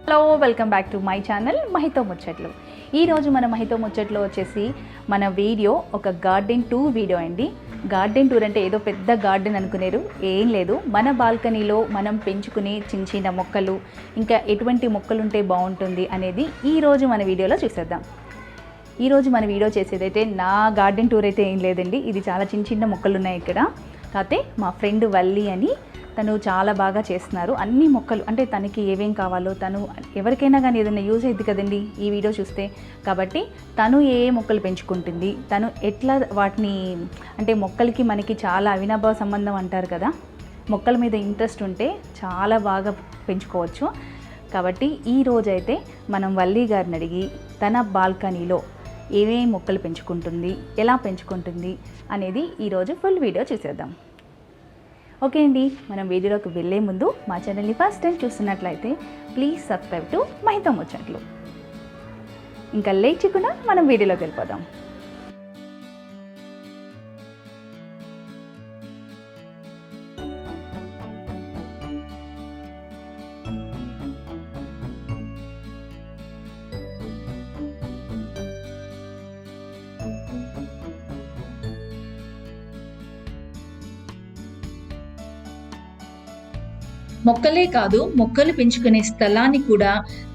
Hello welcome back to my channel మహితో ముచ్చట్లు. ఈరోజు మన మహితో ముచ్చట్లో వచ్చేసి మన వీడియో ఒక గార్డెన్ టూర్ వీడియో అండి. గార్డెన్ టూర్ అంటే ఏదో పెద్ద గార్డెన్ అనుకునేరు, ఏం లేదు. మన బాల్కనీలో మనం పెంచుకునే చిన్న చిన్న మొక్కలు, ఇంకా ఎటువంటి మొక్కలు ఉంటే బాగుంటుంది అనేది ఈరోజు మన వీడియోలో చూసేద్దాం. ఈరోజు మన వీడియో చేసేదైతే నా గార్డెన్ టూర్ అయితే ఏం లేదండి. ఇది చాలా చిన్న చిన్న మొక్కలు ఉన్నాయి ఇక్కడ. కాకపోతే మా ఫ్రెండ్ వల్లి అని తను చాలా బాగా చేస్తున్నారు. అన్ని మొక్కలు అంటే తనకి ఏమేం కావాలో, తను ఎవరికైనా కానీ ఏదైనా యూజ్ అయ్యింది కదండి ఈ వీడియో చూస్తే. కాబట్టి తను ఏ మొక్కలు పెంచుకుంటుంది, తను ఎట్లా వాటిని అంటే మొక్కలకి మనకి చాలా అవినాభావ సంబంధం అంటారు కదా, మొక్కల మీద ఇంట్రెస్ట్ ఉంటే చాలా బాగా పెంచుకోవచ్చు. కాబట్టి ఈ రోజైతే మనం వల్లి గారిని అడిగి తన బాల్కనీలో ఏమేమి మొక్కలు పెంచుకుంటుంది, ఎలా పెంచుకుంటుంది అనేది ఈరోజు ఫుల్ వీడియో చూసేద్దాం. ఓకే అండి, మనం వీడియోలోకి వెళ్ళే ముందు మా ఛానల్ని ఫస్ట్ టైం చూస్తున్నట్లయితే ప్లీజ్ సబ్స్క్రైబ్ టు మహితో ముచ్చట్లు. ఇంకా లేట్ చేయకుండా మనం వీడియోలోకి వెళ్ళిపోదాం. మొక్కలే కాదు, మొక్కలు పెంచుకునే స్థలాన్ని కూడా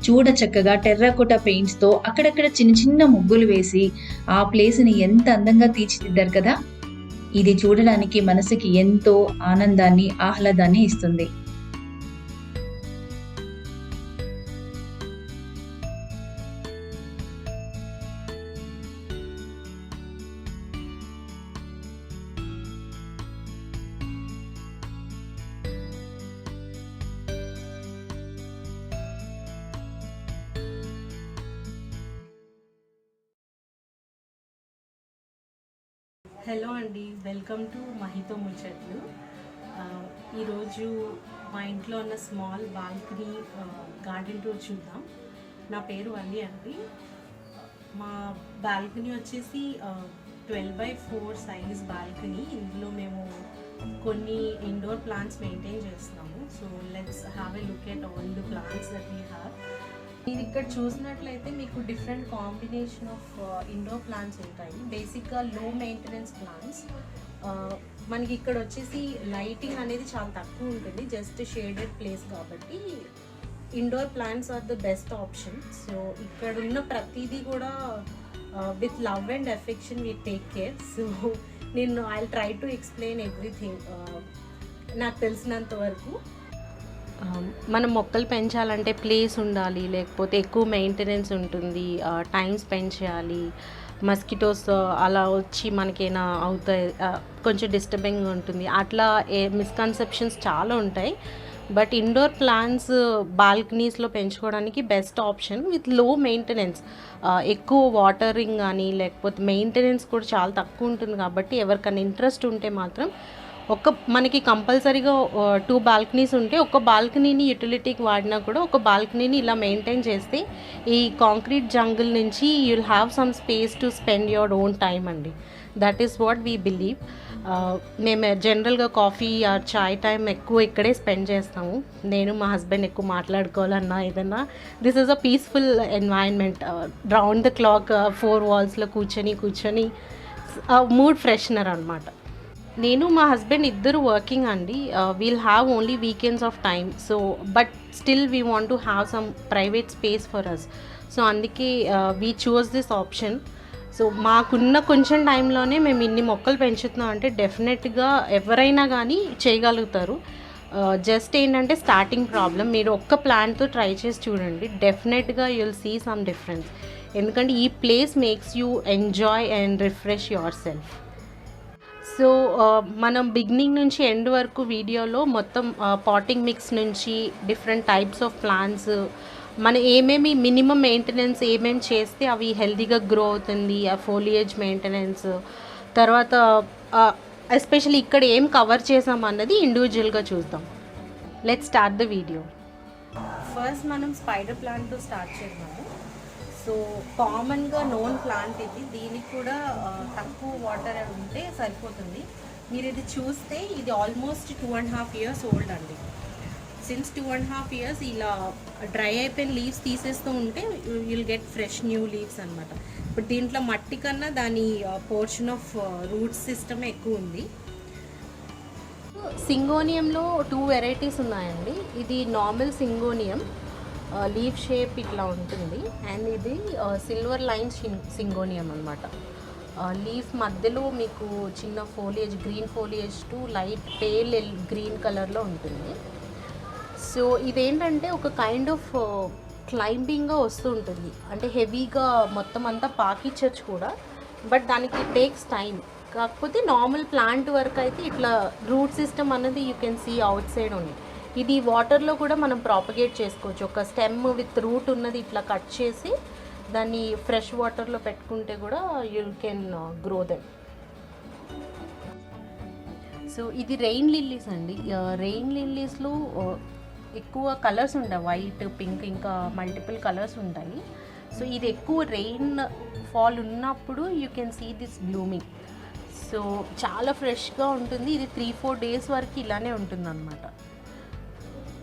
చూడ చక్కగా టెర్రాకోటా పెయింట్స్ తో అక్కడక్కడ చిన్న చిన్న ముగ్గులు వేసి ఆ ప్లేస్ ని ఎంత అందంగా తీర్చిదిద్దారు కదా. ఇది చూడడానికి మనసుకి ఎంతో ఆనందాన్ని, ఆహ్లాదాన్ని ఇస్తుంది. హలో అండి, వెల్కమ్ టు మహితో ముచ్చట్లు. ఈరోజు మా ఇంట్లో ఉన్న స్మాల్ బాల్కనీ గార్డెన్ టూర్ చూద్దాం. నా పేరు వల్లి అండి. మా బాల్కనీ వచ్చేసి 12x4 సైజ్ బాల్కనీ. ఇందులో మేము కొన్ని ఇండోర్ ప్లాంట్స్ మెయింటైన్ చేస్తున్నాము. So let's have a look at all the plants that we have. మీరు ఇక్కడ చూసినట్లయితే మీకు different combination of indoor plants ఉంటాయి. బేసిక్గా లో మెయింటెనెన్స్ ప్లాంట్స్. మనకి ఇక్కడ వచ్చేసి లైటింగ్ అనేది చాలా తక్కువ ఉంటుంది, జస్ట్ షేడెడ్ ప్లేస్ కాబట్టి indoor plants are the best option. So ఇక్కడ ఉన్న ప్రతిదీ కూడా with love and affection we take care. So నేను I try to explain everything నాకు తెలిసినంత వరకు. మనం మొక్కలు పెంచాలంటే ప్లేస్ ఉండాలి, లేకపోతే ఎక్కువ మెయింటెనెన్స్ ఉంటుంది, టైం స్పెండ్ చేయాలి, మస్కిటోస్ అలా వచ్చి మనకేనా అవుతాయి, కొంచెం డిస్టర్బింగ్గా ఉంటుంది, అట్లా మిస్కన్సెప్షన్స్ చాలా ఉంటాయి. బట్ ఇండోర్ ప్లాంట్స్ బాల్కనీస్లో పెంచుకోవడానికి బెస్ట్ ఆప్షన్ విత్ లో మెయింటెనెన్స్. ఎక్కువ వాటరింగ్ కానీ లేకపోతే మెయింటెనెన్స్ కూడా చాలా తక్కువ ఉంటుంది. కాబట్టి ఎవరికైనా ఇంట్రెస్ట్ ఉంటే మాత్రం మనకి కంపల్సరీగా 2 బాల్కనీస్ ఉంటే ఒక బాల్కనీని యూటిలిటీకి వాడినా కూడా ఒక బాల్కనీని ఇలా మెయింటైన్ చేస్తే ఈ కాంక్రీట్ జంగిల్ నుంచి you will have some space to spend your own time అండి. That is what we believe. మేము జనరల్గా కాఫీ ఆర్ చాయ్ టైం ఎక్కువ ఇక్కడే స్పెండ్ చేస్తాము. నేను మా హస్బెండ్ ఎక్కువ మాట్లాడుకోవాలన్నా ఏదన్నా this is a peaceful environment. Round the clock 4 వాల్స్లో కూర్చొని మూడ్ ఫ్రెషనర్ అనమాట. నేను మా హస్బెండ్ ఇద్దరు వర్కింగ్ అండి. We'll have only weekends off time. So but still we want to have some private space for us. So అందుకే we choose this option. So మాకున్న కొంచెం టైంలోనే మేము ఇన్ని మొక్కలు పెంచుతున్నాం అంటే డెఫినెట్గా ఎవరైనా కానీ చేయగలుగుతారు. జస్ట్ ఏంటంటే స్టార్టింగ్ ప్రాబ్లం. మీరు ఒక్క ప్లాంట్తో ట్రై చేసి చూడండి, డెఫినెట్గా you will see some difference. ఎందుకంటే ఈ place makes you enjoy and refresh yourself. So మనం బిగినింగ్ నుంచి ఎండ్ వరకు వీడియోలో మొత్తం పాటింగ్ మిక్స్ నుంచి డిఫరెంట్ టైప్స్ ఆఫ్ ప్లాంట్స్, మనం ఏమేమి మినిమం మెయింటెనెన్స్ ఏమేమి చేస్తే అవి హెల్తీగా గ్రో అవుతుంది, ఆ ఫోలియేజ్ మెయింటెనెన్స్, తర్వాత ఎస్పెషల్లీ ఇక్కడ ఏం కవర్ చేసాం అన్నది ఇండివిజువల్గా చూద్దాం. Let's start the video. First మనం స్పైడర్ ప్లాంట్తో స్టార్ట్ చేద్దాము. సో కామన్గా నోన్ ప్లాంట్ ఇది. దీనికి కూడా తక్కువ వాటర్ ఉంటే సరిపోతుంది. మీరు ఇది చూస్తే ఇది ఆల్మోస్ట్ 2.5 years ఓల్డ్ అండి. సిన్స్ 2.5 years ఇలా డ్రై అయిపోయిన లీవ్స్ తీసేస్తూ ఉంటే you'll get fresh new leaves అనమాట. ఇప్పుడు దీంట్లో మట్టి కన్నా దాని పోర్షన్ ఆఫ్ రూట్ సిస్టమ్ ఎక్కువ ఉంది. సింగోనియంలో 2 వెరైటీస్ ఉన్నాయండి. ఇది నార్మల్ సింగోనియం, లీఫ్ షేప్ ఇట్లా ఉంటుంది, అండ్ ఇది సిల్వర్ లైన్ సింగోనియం అనమాట. లీఫ్ మధ్యలో మీకు చిన్న foliage, green foliage to light pale green కలర్లో ఉంటుంది. సో ఇదేంటంటే ఒక కైండ్ ఆఫ్ క్లైంబింగ్గా వస్తూ ఉంటుంది, అంటే హెవీగా మొత్తం అంతా పాకిచ్చచ్చు కూడా, బట్ దానికి టేక్స్ టైం. కాకపోతే నార్మల్ ప్లాంట్ వర్క్ అయితే ఇట్లా రూట్ సిస్టమ్ అనేది you can see outside ఉంది. ఇది వాటర్లో కూడా మనం ప్రాపగేట్ చేసుకోవచ్చు. ఒక స్టెమ్ విత్ రూట్ ఉన్నది ఇట్లా కట్ చేసి దాన్ని ఫ్రెష్ వాటర్లో పెట్టుకుంటే కూడా you can grow them. So ఇది రెయిన్ లిల్లీస్ అండి. రెయిన్ లిల్లీస్లో ఎక్కువ కలర్స్ ఉంటాయి, వైట్, పింక్, ఇంకా మల్టిపుల్ కలర్స్ ఉంటాయి. సో ఇది ఎక్కువ రెయిన్ ఫాల్ ఉన్నప్పుడు you can see this blooming. So చాలా ఫ్రెష్గా ఉంటుంది. ఇది 3-4 days వరకు ఇలానే ఉంటుంది అన్నమాట.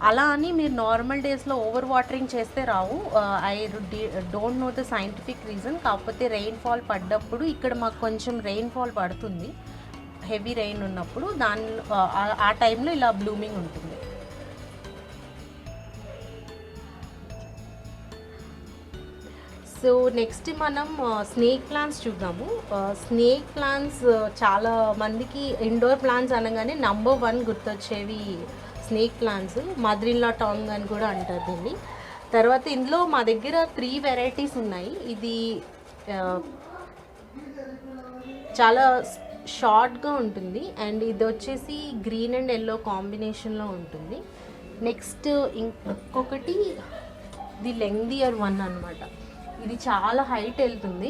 అలా అని మీరు నార్మల్ డేస్లో ఓవర్ వాటరింగ్ చేస్తే రావు. I don't know the scientific reason. కాకపోతే రెయిన్ ఫాల్ పడ్డప్పుడు ఇక్కడ మాకు కొంచెం రెయిన్ ఫాల్ పడుతుంది, హెవీ రెయిన్ ఉన్నప్పుడు దానిలో ఆ టైంలో ఇలా బ్లూమింగ్ ఉంటుంది. సో నెక్స్ట్ మనం స్నేక్ ప్లాంట్స్ చూద్దాము. స్నేక్ ప్లాంట్స్ చాలా మందికి ఇండోర్ ప్లాంట్స్ అనగానే నంబర్ 1 గుర్తొచ్చేవి స్నేక్ ప్లాంట్స్. మదర్-ఇన్-లా టాంగ్ అని కూడా అంటారు దీన్ని. తర్వాత ఇందులో మా దగ్గర 3 వెరైటీస్ ఉన్నాయి. ఇది చాలా షార్ట్గా ఉంటుంది, అండ్ ఇది వచ్చేసి గ్రీన్ అండ్ ఎల్లో కాంబినేషన్లో ఉంటుంది. నెక్స్ట్ ఇంకొకటి ది లెంగ్దియర్ వన్ అనమాట. ఇది చాలా హైట్ వెళ్తుంది.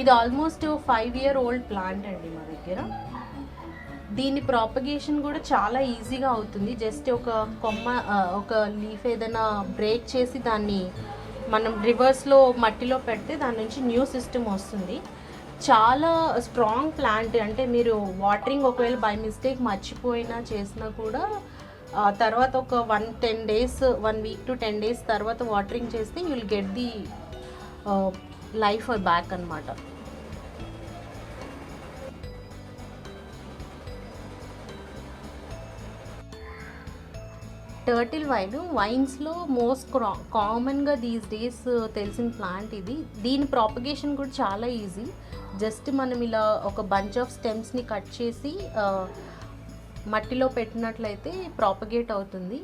ఇది ఆల్మోస్ట్ 5-year-old ప్లాంట్ అండి మా దగ్గర. దీని ప్రాపగేషన్ కూడా చాలా ఈజీగా అవుతుంది. జస్ట్ ఒక కొమ్మ, ఒక లీఫ్ ఏదైనా బ్రేక్ చేసి దాన్ని మనం రివర్స్లో మట్టిలో పెడితే దాని నుంచి న్యూ సిస్టమ్ వస్తుంది. చాలా స్ట్రాంగ్ ప్లాంట్. అంటే మీరు వాటరింగ్ ఒకవేళ బై మిస్టేక్ మర్చిపోయినా చేసినా కూడా తర్వాత ఒక 1 week to 10 days తర్వాత వాటరింగ్ చేస్తే you will get the life back అన్నమాట. టర్టిల్ వైన్స్లో మోస్ట్ కామన్గా దీస్ డేస్ తెలిసిన ప్లాంట్ ఇది. దీని ప్రాపగేషన్ కూడా చాలా ఈజీ. జస్ట్ మనం ఇలా ఒక బంచ్ ఆఫ్ స్టెమ్స్ని కట్ చేసి మట్టిలో పెట్టినట్లయితే ప్రాపగేట్ అవుతుంది.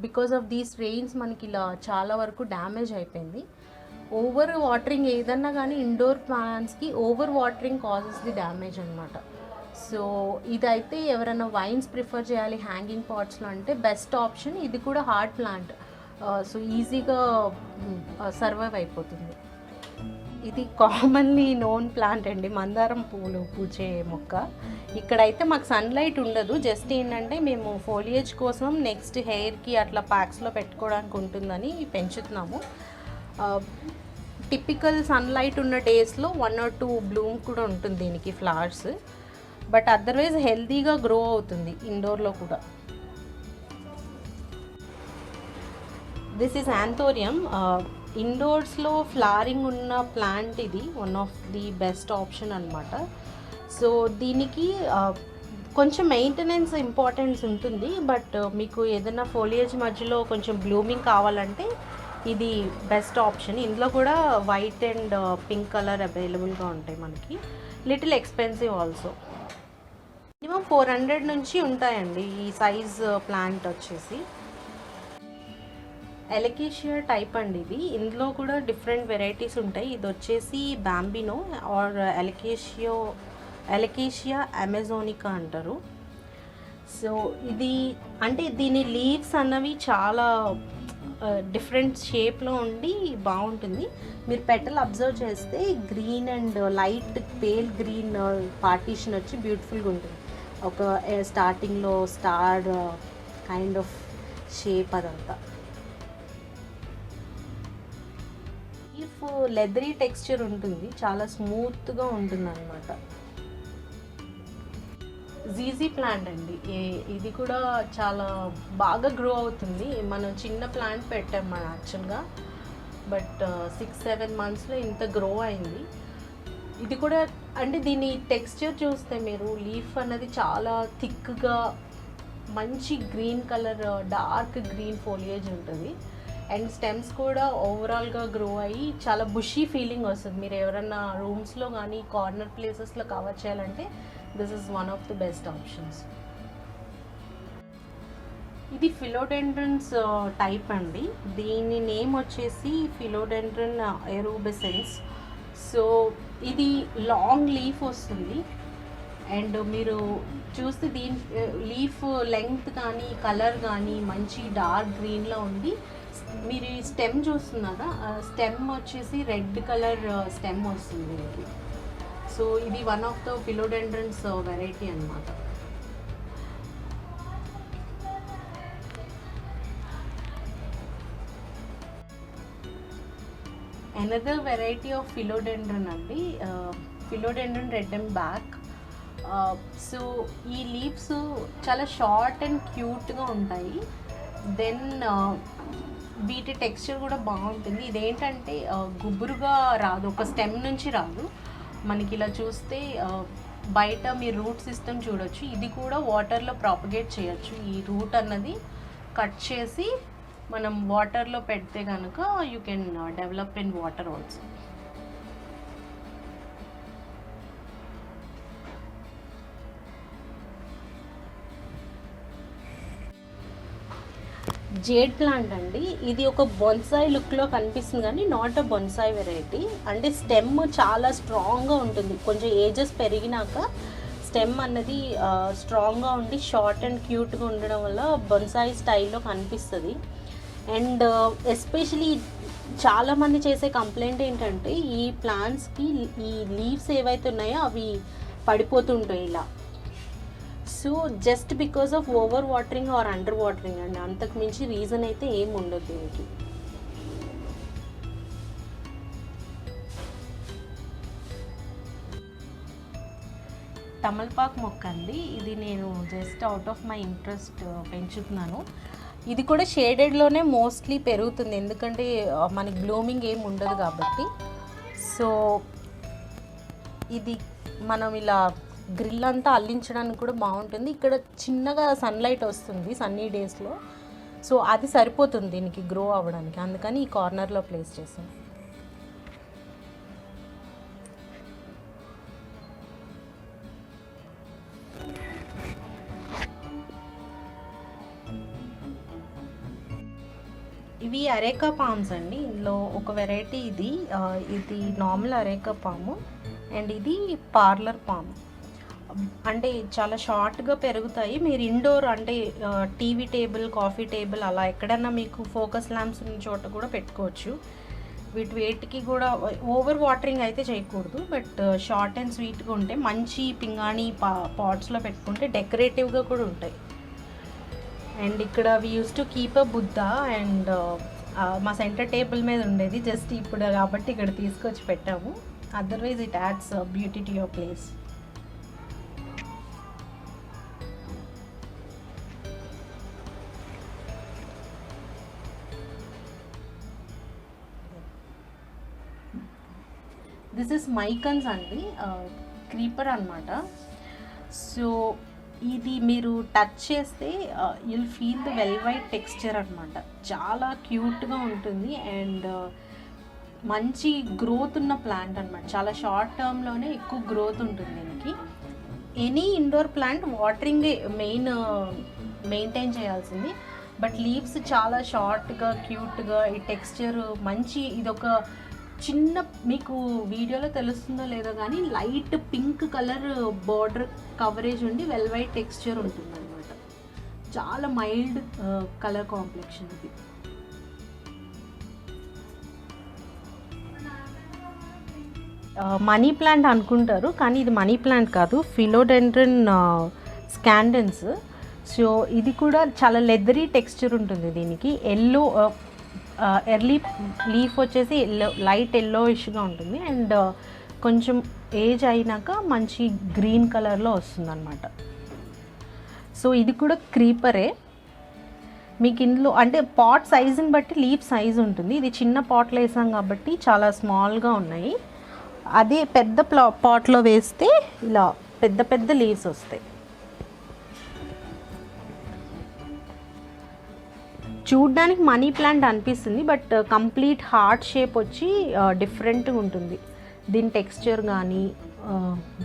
బికాస్ ఆఫ్ దీస్ రెయిన్స్ మనకి ఇలా చాలా వరకు డ్యామేజ్ అయిపోయింది. ఓవర్ వాటరింగ్ ఏదన్నా కానీ ఇండోర్ ప్లాంట్స్కి over watering causes the damage అనమాట. సో ఇదైతే ఎవరైనా వైన్స్ ప్రిఫర్ చేయాలి హ్యాంగింగ్ పాట్స్లో అంటే బెస్ట్ ఆప్షన్. ఇది కూడా హార్డ్ ప్లాంట్, సో ఈజీగా సర్వైవ్ అయిపోతుంది. ఇది కామన్లీ నోన్ ప్లాంట్ అండి, మందారం పూలు పూచే మొక్క. ఇక్కడైతే మాకు సన్లైట్ ఉండదు. జస్ట్ ఏంటంటే మేము ఫోలియేజ్ కోసం నెక్స్ట్ హెయిర్కి అట్లా ప్యాక్స్లో పెట్టుకోవడానికి ఉంటుందని పెంచుతున్నాము. టిపికల్ సన్లైట్ ఉన్న డేస్లో 1 or 2 బ్లూమ్ కూడా ఉంటుంది దీనికి ఫ్లవర్స్, బట్ అదర్వైజ్ హెల్తీగా గ్రో అవుతుంది ఇండోర్లో కూడా. This is anthurium. ఇండోర్స్లో ఫ్లవరింగ్ ఉన్న ప్లాంట్ ఇది one of the best option అనమాట. సో దీనికి కొంచెం మెయింటెనెన్స్ ఇంపార్టెన్స్ ఉంటుంది, బట్ మీకు ఏదైనా ఫోలియేజ్ మధ్యలో కొంచెం బ్లూమింగ్ కావాలంటే ఇది బెస్ట్ ఆప్షన్. ఇందులో కూడా వైట్ అండ్ పింక్ కలర్ అవైలబుల్గా ఉంటాయి మనకి. Little expensive also. మినిమం 400 నుంచి ఉంటాయండి ఈ సైజ్ ప్లాంట్ వచ్చేసి. ఎలకేషియా టైప్ అండి ఇది. ఇందులో కూడా డిఫరెంట్ వెరైటీస్ ఉంటాయి. ఇది వచ్చేసి బాంబినో ఆర్ ఎలకేషియా అమెజోనికా అంటారు. సో ఇది అంటే దీని లీవ్స్ అన్నవి చాలా డిఫరెంట్ షేప్లో ఉండి బాగుంటుంది. మీరు పెటల్ అబ్జర్వ్ చేస్తే green and light pale green partition వచ్చి బ్యూటిఫుల్గా ఉంటుంది. ఒక స్టార్టింగ్లో స్టార్ కైండ్ ఆఫ్ షేప్ అదంతా. లీఫ్ లెదరీ టెక్స్చర్ ఉంటుంది, చాలా స్మూత్గా ఉంటుంది అన్నమాట. జీజీ ప్లాంట్ అండి. ఇది కూడా చాలా బాగా గ్రో అవుతుంది. మనం చిన్న ప్లాంట్ పెట్టాం మనం యాక్చువల్గా, బట్ 6-7 మంత్స్లో ఇంత గ్రో అయింది. ఇది కూడా అంటే దీని టెక్స్చర్ చూస్తే మీరు లీఫ్ అన్నది చాలా థిక్గా మంచి green colour, dark green foliage ఉంటుంది. అండ్ స్టెమ్స్ కూడా ఓవరాల్గా గ్రో అయ్యి చాలా బుషీ ఫీలింగ్ వస్తుంది. మీరు ఎవరన్నా రూమ్స్లో కానీ కార్నర్ ప్లేసెస్లో కవర్ చేయాలంటే this is one of the best options. ఇది ఫిలోడెండ్రన్స్ టైప్ అండి. దీని నేమ్ వచ్చేసి ఫిలోడెండ్రన్ ఎరూబెసెన్స్. సో ఇది లాంగ్ లీఫ్ వస్తుంది. అండ్ మీరు చూస్తే దీని లీఫ్ లెంగ్త్ కానీ కలర్ కానీ మంచి డార్క్ గ్రీన్లో ఉంది. మీరు ఈ స్టెమ్ చూస్తున్నారా, స్టెమ్ వచ్చేసి రెడ్ కలర్ స్టెమ్ వస్తుంది దీనికి. సో ఇది వన్ ఆఫ్ ద ఫిలోడెండ్రన్స్ వెరైటీ అన్నమాట. అనదర్ వెరైటీ ఆఫ్ ఫిలోడెండ్రన్ అండి, philodendron red and back. So ఈ లీవ్స్ చాలా షార్ట్ అండ్ క్యూట్గా ఉంటాయి. దెన్ వీటి టెక్స్చర్ కూడా బాగుంటుంది. ఇదేంటంటే గుబురుగా రాదు, ఒక స్టెమ్ నుంచి రాదు. మనకి ఇలా చూస్తే బయట మీరు రూట్ సిస్టమ్ చూడొచ్చు. ఇది కూడా వాటర్లో ప్రాపగేట్ చేయొచ్చు. ఈ రూట్ అన్నది కట్ చేసి మనం వాటర్లో పెడితే కనుక you can develop in water also. Jade plant అండి. ఇది ఒక బొన్సాయి లుక్లో కనిపిస్తుంది కానీ నాట్ అ బొన్సాయి వెరైటీ. అంటే స్టెమ్ చాలా స్ట్రాంగ్గా ఉంటుంది. కొంచెం ఏజెస్ పెరిగినాక స్టెమ్ అన్నది స్ట్రాంగ్గా ఉండి షార్ట్ అండ్ క్యూట్గా ఉండడం వల్ల బొన్సాయి స్టైల్లో కనిపిస్తుంది. అండ్ ఎస్పెషలీ చాలామంది చేసే కంప్లైంట్ ఏంటంటే ఈ ప్లాంట్స్కి ఈ లీవ్స్ ఏవైతే ఉన్నాయో అవి పడిపోతుంటాయి ఇలా. So just because of over watering or under watering అండి, అంతకు మించి రీజన్ అయితే ఏం ఉండదు దీనికి. తమలపాకు మొక్క అండి. ఇది నేను just out of my interest పెంచుతున్నాను. ఇది కూడా షేడెడ్లోనే మోస్ట్లీ పెరుగుతుంది, ఎందుకంటే మనకి బ్లూమింగ్ ఏం ఉండదు కాబట్టి. సో ఇది మనం ఇలా గ్రిల్ అంతా అల్లించడానికి కూడా బాగుంటుంది. ఇక్కడ చిన్నగా సన్లైట్ వస్తుంది సన్నీ డేస్లో, సో అది సరిపోతుంది దీనికి గ్రో అవ్వడానికి. అందుకని ఈ కార్నర్లో ప్లేస్ చేసాను. ఇవి అరేకా పామ్స్ అండి. ఇందులో ఒక వెరైటీ ఇది నార్మల్ అరేకా పాము, అండ్ ఇది పార్లర్ పామ్. అంటే చాలా షార్ట్గా పెరుగుతాయి. మీరు ఇండోర్ అంటే టీవీ టేబుల్, కాఫీ టేబుల్ అలా ఎక్కడన్నా మీకు ఫోకస్ ల్యాంప్స్ ఉన్న చోట కూడా పెట్టుకోవచ్చు. వేటికి కూడా ఓవర్ వాటరింగ్ అయితే చేయకూడదు, బట్ షార్ట్ అండ్ స్వీట్గా ఉంటే మంచి పింగాణి పాట్స్లో పెట్టుకుంటే డెకరేటివ్గా కూడా ఉంటాయి. అండ్ ఇక్కడ we use to keep a Buddha, and మా సెంటర్ టేబుల్ మీద ఉండేది, జస్ట్ ఇప్పుడు కాబట్టి ఇక్కడ తీసుకొచ్చి పెట్టాము. Otherwise it adds beauty to your place. This is micans అండి, క్రీపర్ అన్నమాట. సో ఇది మీరు టచ్ చేస్తే you'll feel the velvet texture అనమాట. చాలా క్యూట్గా ఉంటుంది అండ్ మంచి గ్రోత్ ఉన్న ప్లాంట్ అనమాట. చాలా షార్ట్ టర్మ్లోనే ఎక్కువ గ్రోత్ ఉంటుంది దీనికి. Any indoor plant watering maintain చేయాల్సింది, బట్ లీవ్స్ చాలా షార్ట్గా క్యూట్గా, ఈ టెక్స్చర్ మంచి. ఇదొక చిన్న, మీకు వీడియోలో తెలుస్తుందో లేదో కానీ light pink colour border coverage ఉండి వెల్ వైట్ టెక్స్చర్ ఉంటుంది అనమాట. చాలా మైల్డ్ కలర్ కాంప్లెక్షన్ ఇది. మనీ ప్లాంట్ అనుకుంటారు కానీ ఇది మనీ ప్లాంట్ కాదు, ఫిలోడెండ్రన్ స్కాండెన్స్. సో ఇది కూడా చాలా లెదరీ టెక్స్చర్ ఉంటుంది దీనికి. ఎల్లో ఎర్లీ లీఫ్ వచ్చేసి లైట్ ఎల్లోయిష్గా ఉంటుంది అండ్ కొంచెం ఏజ్ అయినాక మంచి గ్రీన్ కలర్లో వస్తుంది అనమాట. సో ఇది కూడా క్రీపరే. మీకు ఇందులో అంటే పాట్ సైజుని బట్టి లీఫ్ సైజ్ ఉంటుంది. ఇది చిన్న పాట్లో వేసాం కాబట్టి చాలా స్మాల్గా ఉన్నాయి. అదే పెద్ద పాట్లో వేస్తే ఇలా పెద్ద పెద్ద లీవ్స్ వస్తాయి. చూడ్డానికి మనీ ప్లాంట్ అనిపిస్తుంది, బట్ కంప్లీట్ హార్ట్ షేప్ వచ్చి డిఫరెంట్గా ఉంటుంది దీని టెక్స్చర్ కానీ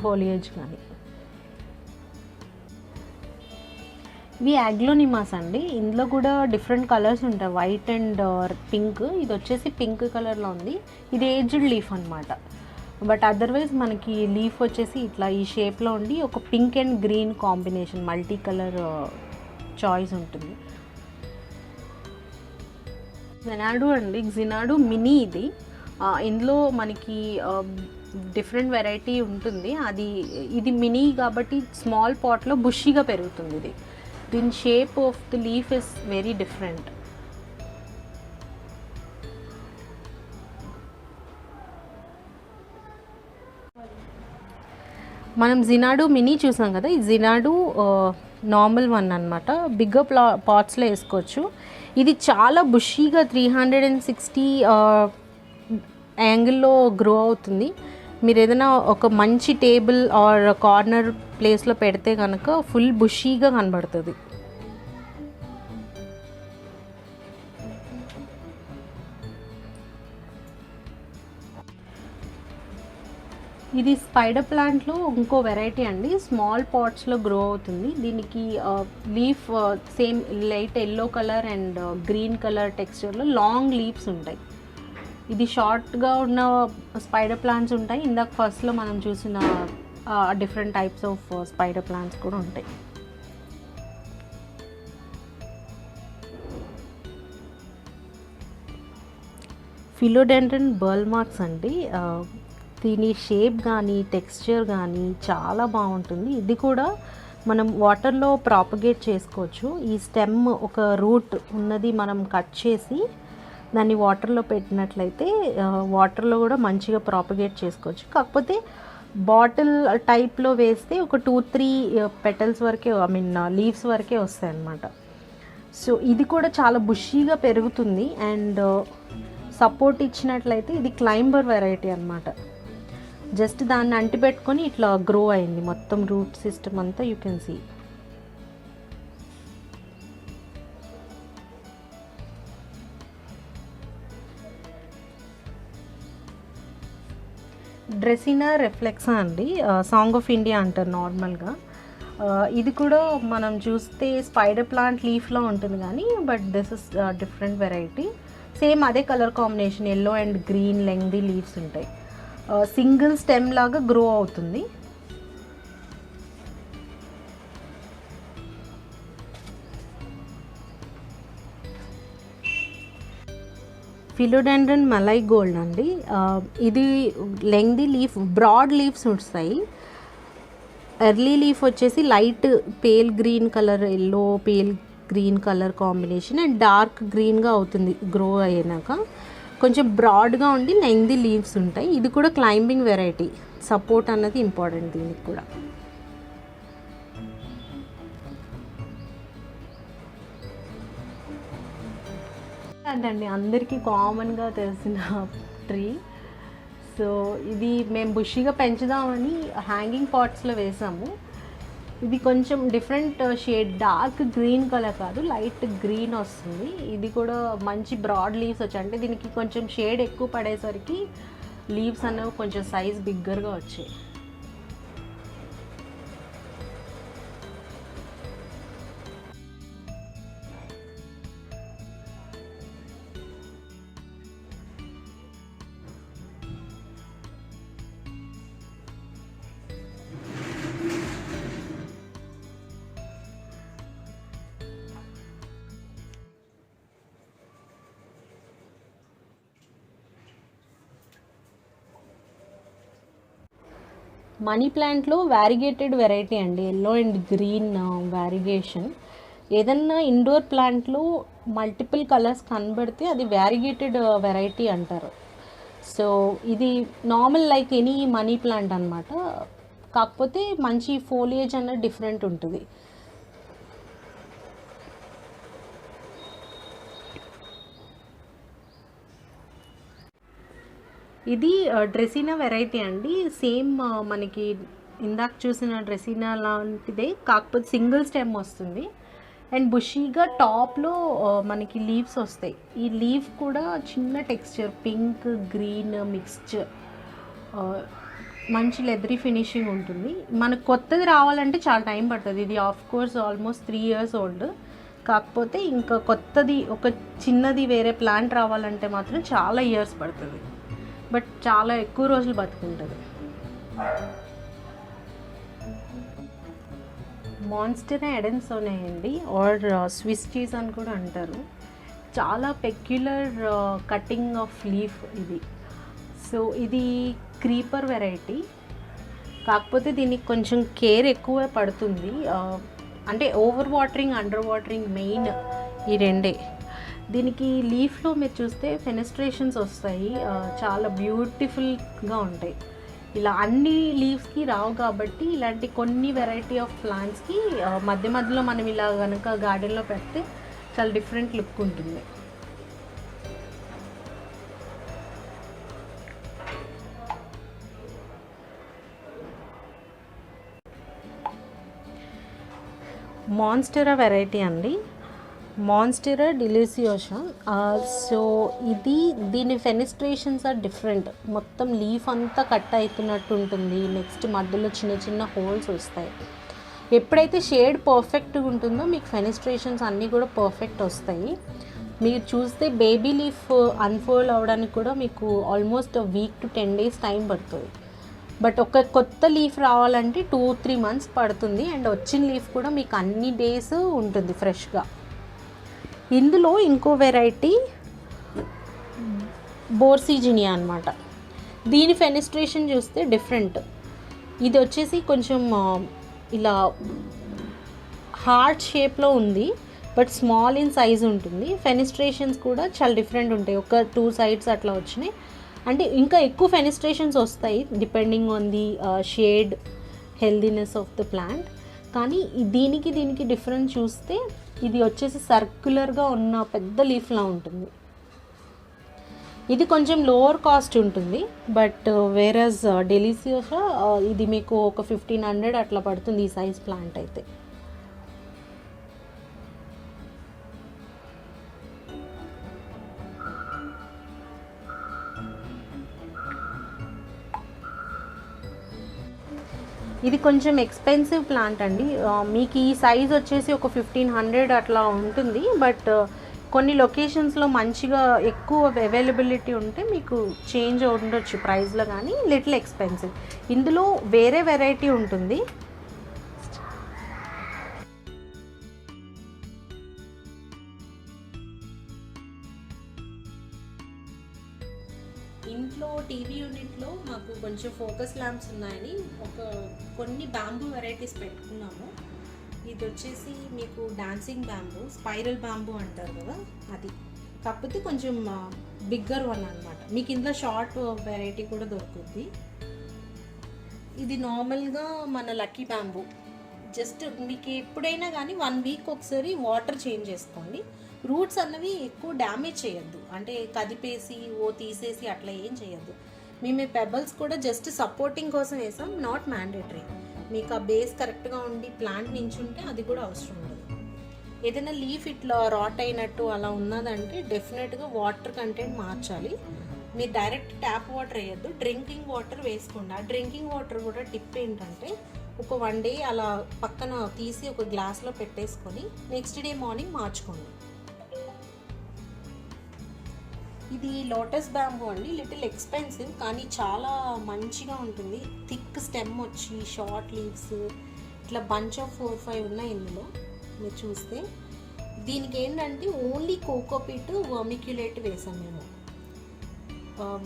ఫోలియేజ్ కానీ. ఇవి అగ్లోనిమాస్ అండి. ఇందులో కూడా డిఫరెంట్ కలర్స్ ఉంటాయి, వైట్ అండ్ పింక్. ఇది వచ్చేసి పింక్ కలర్లో ఉంది. ఇది ఏజ్డ్ లీఫ్ అనమాట. బట్ అదర్వైజ్ మనకి లీఫ్ వచ్చేసి ఇట్లా ఈ షేప్లో ఉండి ఒక pink and green combination multi colour choice ఉంటుంది. జినాడు అండి, జినాడు మినీ. ఇందులో మనకి డిఫరెంట్ వెరైటీ ఉంటుంది. ఇది మినీ కాబట్టి స్మాల్ పాట్లో బుషీగా పెరుగుతుంది. దీని shape of the leaf is very different. మనం జినాడు మినీ చూసాం కదా, ఈ జినాడు నార్మల్ వన్ అనమాట. బిగ్గర్ పాట్స్లో వేసుకోవచ్చు. ఇది చాలా బుషీగా 360 యాంగిల్లో గ్రో అవుతుంది. మీరు ఏదైనా ఒక మంచి టేబుల్ ఆర్ కార్నర్ ప్లేస్లో పెడితే కనుక ఫుల్ బుషీగా కనబడుతుంది. ఇది స్పైడర్ ప్లాంట్లో ఇంకో వెరైటీ అండి. స్మాల్ పాట్స్లో గ్రో అవుతుంది. దీనికి leaf same light yellow colour and green colour టెక్స్చర్లో లాంగ్ లీవ్స్ ఉంటాయి. ఇది షార్ట్గా ఉన్న స్పైడర్ ప్లాంట్స్ ఉంటాయి. ఇందాక ఫస్ట్లో మనం చూసిన different types of spider plants కూడా ఉంటాయి. ఫిలోడెండ్రన్ బర్ల్మార్క్స్ అండి. దీని షేప్ కానీ టెక్స్చర్ కానీ చాలా బాగుంటుంది. ఇది కూడా మనం వాటర్లో ప్రాపగేట్ చేసుకోవచ్చు. ఈ స్టెమ్ ఒక రూట్ ఉన్నది మనం కట్ చేసి దాన్ని వాటర్లో పెట్టినట్లయితే వాటర్లో కూడా మంచిగా ప్రాపగేట్ చేసుకోవచ్చు. కాకపోతే బాటిల్ టైప్లో వేస్తే ఒక 2-3 పెటల్స్ వరకే, లీవ్స్ వరకే వస్తాయి అన్నమాట. సో ఇది కూడా చాలా బుషీగా పెరుగుతుంది. అండ్ సపోర్ట్ ఇచ్చినట్లయితే ఇది క్లైంబర్ వెరైటీ అన్నమాట. జస్ట్ దాన్ని అంటిపెట్టుకొని ఇట్లా గ్రో అయింది మొత్తం రూట్ సిస్టమ్ అంతా. You can see. Dracaena reflexa అండి, సాంగ్ ఆఫ్ ఇండియా అంటారు నార్మల్గా. ఇది కూడా మనం చూస్తే స్పైడర్ ప్లాంట్ లీఫ్లో ఉంటుంది కానీ but this is different variety. Same అదే colour combination, yellow and green lengthy leaves ఉంటాయి. సింగిల్ స్టెమ్ లాగా గ్రో అవుతుంది. ఫిలోడెండ్రన్ మలై గోల్డ్ అండి. ఇది లెంగ్దీ లీఫ్, బ్రాడ్ లీవ్స్ వస్తాయి. ఎర్లీ లీఫ్ వచ్చేసి light pale green colour, yellow pale green colour combination and dark గ్రీన్గా అవుతుంది గ్రో అయినాక. కొంచెం బ్రాడ్గా ఉండి లెంగ్దీ లీవ్స్ ఉంటాయి. ఇది కూడా క్లైంబింగ్ వెరైటీ. సపోర్ట్ అన్నది ఇంపార్టెంట్ దీనికి కూడా. అండి అందరికీ కామన్గా తెలిసిన ట్రీ. సో ఇది మేము బుషీగా పెంచుదామని హ్యాంగింగ్ పాట్స్లో వేసాము. ఇది కొంచెం different shade, dark green colour కాదు, లైట్ గ్రీన్ వస్తుంది. ఇది కూడా మంచి బ్రాడ్ లీవ్స్ వచ్చాయి. అంటే దీనికి కొంచెం షేడ్ ఎక్కువ పడేసరికి లీవ్స్ అనేవి కొంచెం సైజ్ బిగ్గర్గా వచ్చాయి. మనీ ప్లాంట్లో వ్యారిగేటెడ్ వెరైటీ అండి, ఎల్లో అండ్ గ్రీన్ వ్యారిగేషన్. ఏదన్నా ఇండోర్ ప్లాంట్లో మల్టిపుల్ కలర్స్ కనబడితే అది వ్యారిగేటెడ్ వెరైటీ అంటారు. సో ఇది normal like any money plant అనమాట. కాకపోతే మంచి ఫోలియేజ్ అన్నది డిఫరెంట్ ఉంటుంది. ఇది డ్రెసినా వెరైటీ అండి. సేమ్ మనకి ఇందాక చూసిన డ్రెసినా లాంటిదే, కాకపోతే సింగిల్ స్టెమ్ వస్తుంది అండ్ బుషీగా టాప్లో మనకి లీవ్స్ వస్తాయి. ఈ లీఫ్ కూడా చిన్న టెక్స్చర్, పింక్ గ్రీన్ మిక్స్చర్, మంచి లెదరీ ఫినిషింగ్ ఉంటుంది. మనకు కొత్తది రావాలంటే చాలా టైం పడుతుంది. ఇది of course almost 3 years old. కాకపోతే ఇంకా కొత్తది ఒక చిన్నది వేరే ప్లాంట్ రావాలంటే మాత్రం చాలా ఇయర్స్ పడుతుంది, బట్ చాలా ఎక్కువ రోజులు బతుకుంటుంది. మాన్స్టెరా ఎడెన్సోనే అండి, ఆర్ స్విస్ చీజ్ అని కూడా అంటారు. చాలా పెక్యులర్ కటింగ్ ఆఫ్ లీఫ్ ఇది. సో ఇది క్రీపర్ వెరైటీ, కాకపోతే దీనికి కొంచెం కేర్ ఎక్కువ పడుతుంది. అంటే over watering, under watering main ఈ రెండే. దీనికి లీఫ్లో మీరు చూస్తే ఫెనెస్ట్రేషన్స్ వస్తాయి, చాలా బ్యూటిఫుల్గా ఉంటాయి. ఇలా అన్ని లీవ్స్కి రావు కాబట్టి ఇలాంటి కొన్ని వెరైటీ ఆఫ్ ప్లాంట్స్కి మధ్య మధ్యలో మనం ఇలా కనుక గార్డెన్లో పెడితే చాలా డిఫరెంట్ లుక్ ఉంటుంది. మాన్స్టెరా వెరైటీ అండి, మాన్స్టెరా డిలిసియోసా. సో దీని ఫెనిస్ట్రేషన్స్ ఆర్ డిఫరెంట్. మొత్తం లీఫ్ అంతా కట్ అవుతున్నట్టు ఉంటుంది, నెక్స్ట్ మధ్యలో చిన్న చిన్న హోల్స్ వస్తాయి. ఎప్పుడైతే షేడ్ పర్ఫెక్ట్గా ఉంటుందో మీకు ఫెనిస్ట్రేషన్స్ అన్నీ కూడా పర్ఫెక్ట్ వస్తాయి. మీరు చూస్తే బేబీ లీఫ్ అన్ఫోల్డ్ అవ్వడానికి కూడా మీకు almost week to 10 days time పడుతుంది. బట్ ఒక కొత్త లీఫ్ రావాలంటే 2-3 months పడుతుంది. అండ్ వచ్చిన లీఫ్ కూడా మీకు అన్ని డేస్ ఉంటుంది ఫ్రెష్గా. ఇందులో ఇంకో వెరైటీ బోర్సిజినియా అనమాట. దీని ఫెనిస్ట్రేషన్ చూస్తే డిఫరెంట్. ఇది వచ్చేసి కొంచెం ఇలా హార్ట్ షేప్లో ఉంది, బట్ స్మాల్ ఇన్ సైజ్ ఉంటుంది. ఫెనిస్ట్రేషన్స్ కూడా చాలా డిఫరెంట్ ఉంటాయి. ఒక 2 sides అట్లా వచ్చినాయి. అంటే ఇంకా ఎక్కువ ఫెనిస్ట్రేషన్స్ వస్తాయి depending on the shade, healthiness of the plant. కానీ దీనికి డిఫరెన్స్ చూస్తే ఇది వచ్చేసి సర్క్యులర్గా ఉన్న పెద్ద లీఫ్లా ఉంటుంది. ఇది కొంచెం లోవర్ కాస్ట్ ఉంటుంది, బట్ వేరస్ డెలిసియోసా ఇది మీకు ఒక 1500 అట్లా పడుతుంది ఈ సైజ్ ప్లాంట్ అయితే. ఇది కొంచెం ఎక్స్పెన్సివ్ ప్లాంట్ అండి. మీకు ఈ సైజ్ వచ్చేసి ఒక 1500 అట్లా ఉంటుంది, బట్ కొన్ని లొకేషన్స్లో మంచిగా ఎక్కువ అవైలబిలిటీ ఉంటే మీకు చేంజ్ ఉండొచ్చు ప్రైస్లో, కానీ లిటిల్ ఎక్స్పెన్సివ్. ఇందులో వేరే వెరైటీ ఉంటుంది. ఇంట్లో టీవీ యూనిట్లో మాకు కొంచెం ఫోకస్ ల్యాంప్స్ ఉన్నాయని కొన్ని బ్యాంబూ వెరైటీస్ పెట్టుకున్నాము. ఇది వచ్చేసి మీకు డాన్సింగ్ బ్యాంబూ, స్పైరల్ బ్యాంబూ అంటారు కదా అది, కాకపోతే కొంచెం బిగ్గర్ వన్ అనమాట. మీకు ఇందులో షార్ట్ వెరైటీ కూడా దొరుకుతుంది. ఇది నార్మల్గా మన లక్కీ బ్యాంబూ. జస్ట్ మీకు ఎప్పుడైనా కానీ 1 week ఒకసారి వాటర్ చేంజ్ చేసుకోండి. రూట్స్ అన్నవి ఎక్కువ డ్యామేజ్ చేయొద్దు, అంటే కదిపేసి తీసేసి అట్లా ఏం చేయొద్దు. మేము పెబల్స్ కూడా జస్ట్ సపోర్టింగ్ కోసం వేసాం, నాట్ మ్యాండేటరీ. మీకు ఆ బేస్ కరెక్ట్గా ఉండి ప్లాంట్ నించుంటే అది కూడా అవసరం ఉండదు. ఏదైనా లీఫ్ ఇట్లా రాట్ అయినట్టు అలా ఉన్నదంటే డెఫినెట్గా వాటర్ కంటెంట్ మార్చాలి. మీరు డైరెక్ట్ ట్యాప్ వాటర్ వేయద్దు, డ్రింకింగ్ వాటర్ వేసుకోండి. ఆ డ్రింకింగ్ వాటర్ కూడా టిప్ ఏంటంటే ఒక 1 day అలా పక్కన తీసి ఒక గ్లాస్లో పెట్టేసుకొని నెక్స్ట్ డే మార్నింగ్ మార్చుకోండి. ఇది లోటస్ బ్యాంబూ అండి, లిటిల్ ఎక్స్పెన్సివ్ కానీ చాలా మంచిగా ఉంటుంది. థిక్ స్టెమ్ వచ్చి షార్ట్ లీవ్స్ ఇట్లా బంచ్ ఆఫ్ 4-5 ఉన్నాయి ఇందులో మీరు చూస్తే. దీనికి ఏంటంటే ఓన్లీ కోకోపీట్ వర్మిక్యులేట్ వేసాం మేము.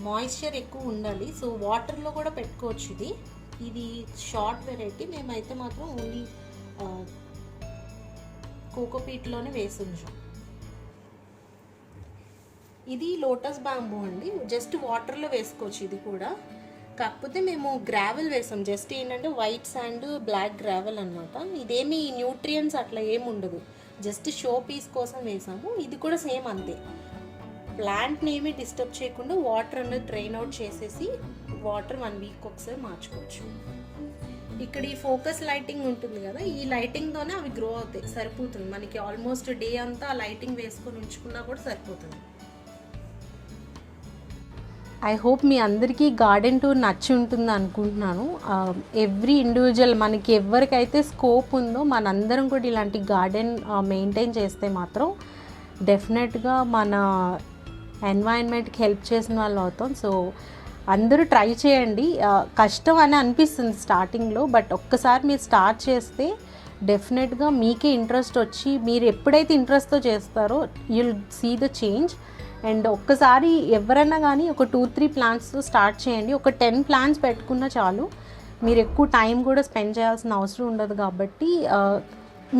మాయిశ్చర్ ఎక్కువ ఉండాలి, సో వాటర్లో కూడా పెట్టుకోవచ్చు. ఇది షార్ట్ వెరైటీ. మేమైతే మాత్రం ఓన్లీ కోకోపీట్లోనే వేసి ఉంచాం. ఇది లోటస్ బ్యాంబూ అండి, జస్ట్ వాటర్లో వేసుకోవచ్చు ఇది కూడా. కాకపోతే మేము గ్రావెల్ వేసాం, జస్ట్ ఏంటంటే వైట్ శాండ్ బ్లాక్ గ్రావెల్ అనమాట. ఇదేమి న్యూట్రియంట్స్ అట్లా ఏమి ఉండదు, జస్ట్ షో పీస్ కోసం వేసాము. ఇది కూడా సేమ్ అంతే, ప్లాంట్ని ఏమీ డిస్టర్బ్ చేయకుండా వాటర్ అనేది డ్రైన్ అవుట్ చేసేసి వాటర్ 1 వీక్ ఒకసారి మార్చుకోవచ్చు. ఇక్కడ ఈ ఫోకస్ లైటింగ్ ఉంటుంది కదా, ఈ లైటింగ్తోనే అవి గ్రో అవుతాయి, సరిపోతుంది మనకి. ఆల్మోస్ట్ డే అంతా ఆ లైటింగ్ వేసుకొని ఉంచుకున్నా కూడా సరిపోతుంది. ఐ హోప్ మీ అందరికీ గార్డెన్ టూర్ నచ్చి ఉంటుంది అనుకుంటున్నాను. ఎవ్రీ ఇండివిజువల్ మనకి ఎవరికైతే స్కోప్ ఉందో మనందరం కూడా ఇలాంటి గార్డెన్ మెయింటైన్ చేస్తే మాత్రం డెఫినెట్గా మన ఎన్వైరన్మెంట్కి హెల్ప్ చేసిన వాళ్ళు అవుతాం. సో అందరూ ట్రై చేయండి. కష్టం అని అనిపిస్తుంది స్టార్టింగ్లో, బట్ ఒక్కసారి మీరు స్టార్ట్ చేస్తే డెఫినెట్గా మీకే ఇంట్రెస్ట్ వచ్చి, మీరు ఎప్పుడైతే ఇంట్రెస్ట్తో చేస్తారో you'll see the change. And ఒక్కసారి ఎవరైనా కానీ ఒక 2-3 ప్లాంట్స్తో స్టార్ట్ చేయండి. ఒక 10 ప్లాంట్స్ పెట్టుకున్నా చాలు, మీరు ఎక్కువ టైం కూడా స్పెండ్ చేయాల్సిన అవసరం ఉండదు. కాబట్టి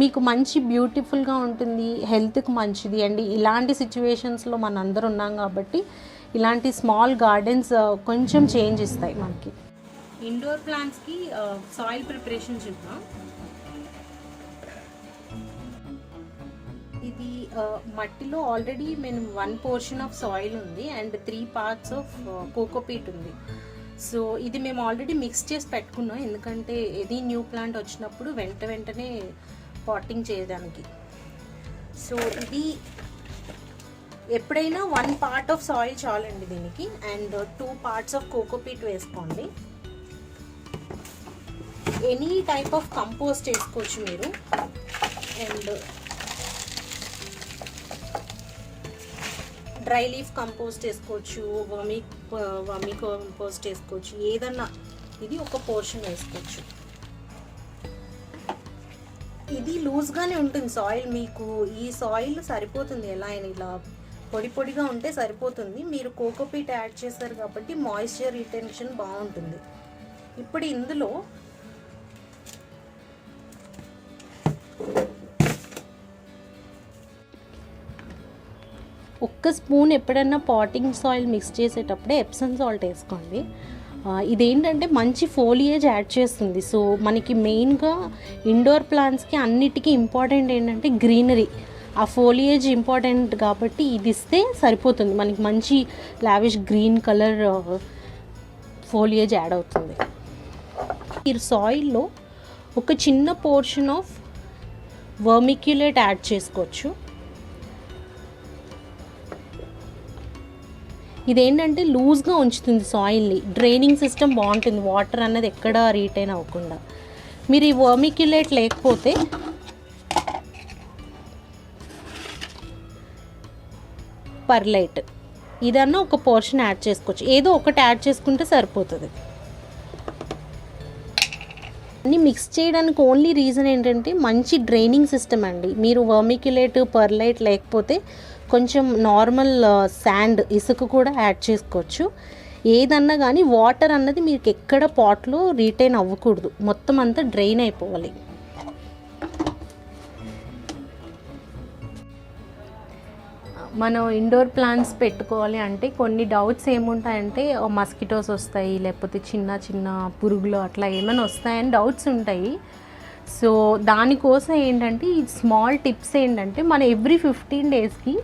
మీకు మంచి బ్యూటిఫుల్గా ఉంటుంది, హెల్త్కి మంచిది. అండ్ ఇలాంటి సిచ్యువేషన్స్లో మనందరూ ఉన్నాం కాబట్టి ఇలాంటి స్మాల్ గార్డెన్స్ కొంచెం చేంజ్ ఇస్తాయి మనకి. ఇండోర్ ప్లాంట్స్కి సాయిల్ ప్రిపరేషన్ చూద్దాం. ఇది మట్టిలో ఆల్రెడీ మేము 1 పోర్షన్ ఆఫ్ సాయిల్ ఉంది అండ్ 3 parts ఆఫ్ కోకోపీట్ ఉంది. సో ఇది మేము ఆల్రెడీ మిక్స్ చేసి పెట్టుకున్నాం, ఎందుకంటే ఏది న్యూ ప్లాంట్ వచ్చినప్పుడు వెంటనే పాటింగ్ చేయడానికి. సో ఇది ఎప్పుడైనా 1 part ఆఫ్ సాయిల్ చాలండి దీనికి. అండ్ 2 parts ఆఫ్ కోకోపీట్ వేసుకోండి. ఎనీ టైప్ ఆఫ్ కంపోస్ట్ వేసుకోవచ్చు మీరు. అండ్ డ్రై లీఫ్ కంపోస్ట్ వేసుకోవచ్చు, వర్మీ కంపోస్ట్ వేసుకోవచ్చు, ఏదన్నా. ఇది ఒక పోర్షన్ వేసుకోవచ్చు. ఇది లూజ్గానే ఉంటుంది సాయిల్, మీకు ఈ సాయిల్ సరిపోతుంది. ఎలా అయినా ఇలా పొడిగా ఉంటే సరిపోతుంది. మీరు కోకోపీట్ యాడ్ చేస్తారు కాబట్టి మాయిశ్చర్ రిటెన్షన్ బాగుంటుంది. ఇప్పుడు ఇందులో ఒక్క స్పూన్ ఎప్పుడన్నా పాటింగ్ సాయిల్ మిక్స్ చేసేటప్పుడే ఎప్సమ్ సాల్ట్ వేసుకోండి. ఇదేంటంటే మంచి ఫోలియేజ్ యాడ్ చేస్తుంది. సో మనకి మెయిన్గా ఇండోర్ ప్లాంట్స్కి అన్నిటికీ ఇంపార్టెంట్ ఏంటంటే గ్రీనరీ, ఆ ఫోలియేజ్ ఇంపార్టెంట్ కాబట్టి ఇది ఇస్తే సరిపోతుంది. మనకి మంచి lavish green colour foliage add అవుతుంది. ఈ సాయిల్లో ఒక చిన్న పోర్షన్ ఆఫ్ వర్మిక్యులేట్ యాడ్ చేసుకోవచ్చు. ఇదేంటంటే లూజ్గా ఉంచుతుంది సాయిల్ని, డ్రైనింగ్ సిస్టమ్ బాగుంటుంది, వాటర్ అన్నది ఎక్కడ రీటైన్ అవ్వకుండా. మీరు ఈ వర్మిక్యులేట్ లేకపోతే పర్లైట్ ఇదన్నా ఒక పోర్షన్ యాడ్ చేసుకోవచ్చు, ఏదో ఒకటి యాడ్ చేసుకుంటే సరిపోతుంది. అన్నీ మిక్స్ చేయడానికి ఓన్లీ రీజన్ ఏంటంటే మంచి డ్రైనింగ్ సిస్టమ్ అండి. మీరు వర్మిక్యులేట్ పర్లైట్ లేకపోతే కొంచెం నార్మల్ శాండ్, ఇసుక కూడా యాడ్ చేసుకోవచ్చు. ఏదన్నా కానీ వాటర్ అన్నది మీకు ఎక్కడ పాట్లో రీటైన్ అవ్వకూడదు, మొత్తం అంతా డ్రైన్ అయిపోవాలి. మనం ఇండోర్ ప్లాంట్స్ పెట్టుకోవాలి అంటే కొన్ని డౌట్స్ ఏముంటాయంటే మస్కిటోస్ వస్తాయి, లేకపోతే చిన్న పురుగులు అట్లా ఏమైనా వస్తాయని డౌట్స్ ఉంటాయి. సో దానికోసం ఏంటంటే ఈ స్మాల్ టిప్స్ ఏంటంటే మనం ఎవ్రీ 15 daysకి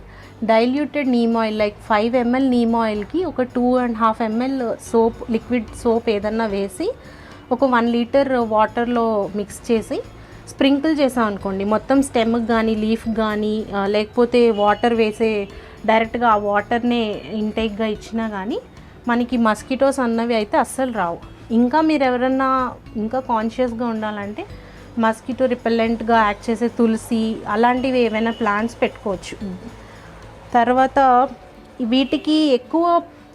diluted neem oil like 5 ml neem ఆయిల్కి ఒక 2.5 ml సోప్, లిక్విడ్ సోప్ ఏదన్నా వేసి ఒక 1 లీటర్ వాటర్లో మిక్స్ చేసి స్ప్రింకిల్ చేసాం అనుకోండి, మొత్తం స్టెమ్కి కానీ లీఫ్ కానీ లేకపోతే వాటర్ వేసే డైరెక్ట్గా ఆ వాటర్నే ఇంటేక్గా ఇచ్చినా కానీ మనకి మస్కిటోస్ అన్నవి అయితే అస్సలు రావు. ఇంకా మీరు ఎవరన్నా ఇంకా కాన్షియస్గా ఉండాలంటే మస్కిటో రిపెల్లెంట్గా యాక్ట్ చేసే తులసి అలాంటివి ఏమైనా ప్లాంట్స్ పెట్టుకోవచ్చు. తర్వాత వీటికి ఎక్కువ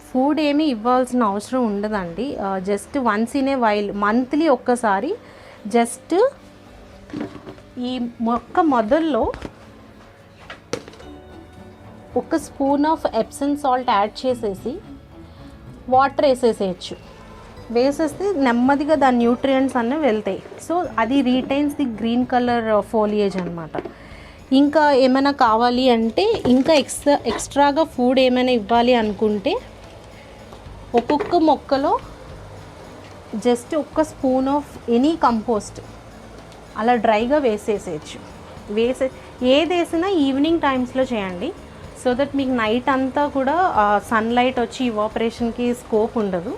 ఫుడ్ ఏమీ ఇవ్వాల్సిన అవసరం ఉండదండి. Just once in a while, monthly ఒక్కసారి జస్ట్ ఈ మొక్క మొదల్లో ఒక spoon of Epsom salt add చేసేసి వాటర్ వేసేసేయచ్చు. వేసేస్తే నెమ్మదిగా దాని న్యూట్రియంట్స్ అన్నీ వెళ్తాయి. సో అది retains the green colour foliage అనమాట. ఇంకా ఏమైనా కావాలి అంటే ఇంకా ఎక్స్ట్రాగా ఫుడ్ ఏమైనా ఇవ్వాలి అనుకుంటే ఒక్కొక్క మొక్కలో జస్ట్ ఒక్క స్పూన్ ఆఫ్ ఎనీ కంపోస్ట్ అలా డ్రైగా వేసేసేయచ్చు. ఏది వేసినా ఈవినింగ్ టైమ్స్లో చేయండి. సో దట్ మీకు నైట్ అంతా కూడా సన్లైట్ వచ్చి ఇవాపరేషన్కి స్కోప్ ఉండదు.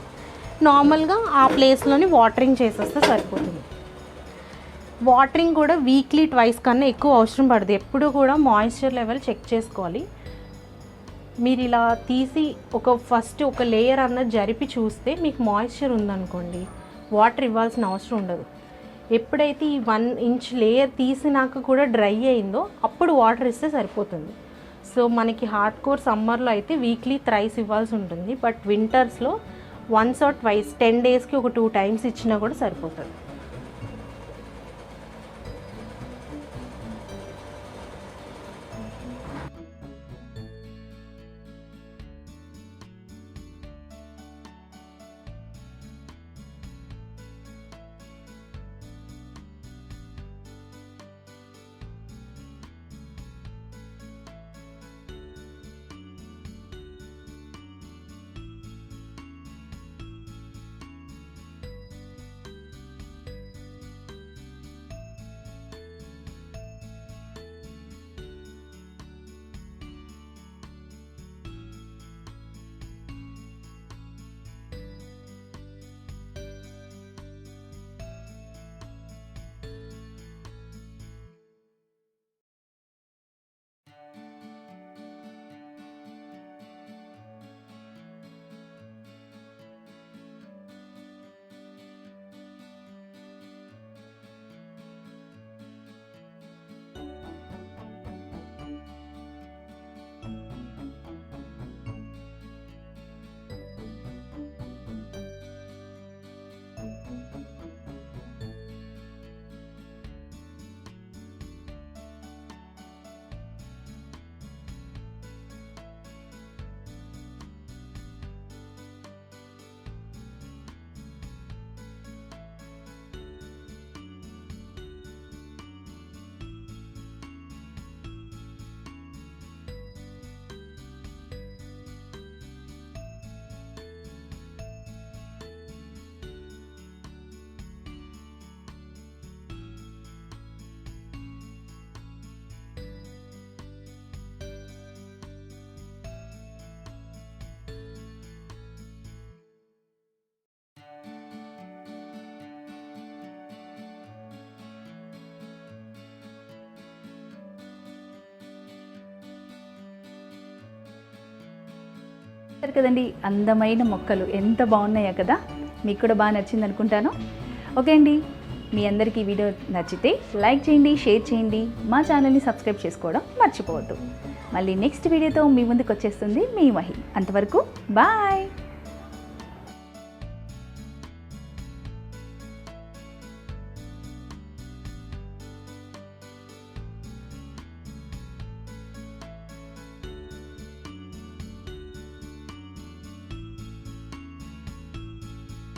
నార్మల్గా ఆ ప్లేస్లోని వాటరింగ్ చేసేస్తే సరిపోతుంది. వాటరింగ్ కూడా వీక్లీ ట్వైస్ కన్నా ఎక్కువ అవసరం పడదు. ఎప్పుడు కూడా మాయిశ్చర్ లెవెల్ చెక్ చేసుకోవాలి. మీరు ఇలా తీసి ఫస్ట్ ఒక లేయర్ అన్నది జరిపి చూస్తే మీకు మాయిశ్చర్ ఉందనుకోండి, వాటర్ ఇవ్వాల్సిన అవసరం ఉండదు. ఎప్పుడైతే ఈ 1 ఇంచ్ లేయర్ తీసినాక కూడా డ్రై అయిందో అప్పుడు వాటర్ ఇస్తే సరిపోతుంది. సో మనకి హార్డ్ కోర్ సమ్మర్లో అయితే వీక్లీ థ్రైస్ ఇవ్వాల్సి ఉంటుంది. బట్ వింటర్స్లో వన్స్ ఆర్ ట్వైస్ 10 డేస్కి ఒక 2 టైమ్స్ ఇచ్చినా కూడా సరిపోతుంది. కదండి, అందమైన మొక్కలు ఎంత బాగున్నాయో కదా. మీకు కూడా బాగా నచ్చింది అనుకుంటాను. ఓకే అండి, మీ అందరికీ ఈ వీడియో నచ్చితే లైక్ చేయండి, షేర్ చేయండి, మా ఛానల్ని సబ్స్క్రైబ్ చేసుకోవడం మర్చిపోవద్దు. మళ్ళీ నెక్స్ట్ వీడియోతో మీ ముందుకు వచ్చేస్తుంది మీ మహి. అంతవరకు బాయ్.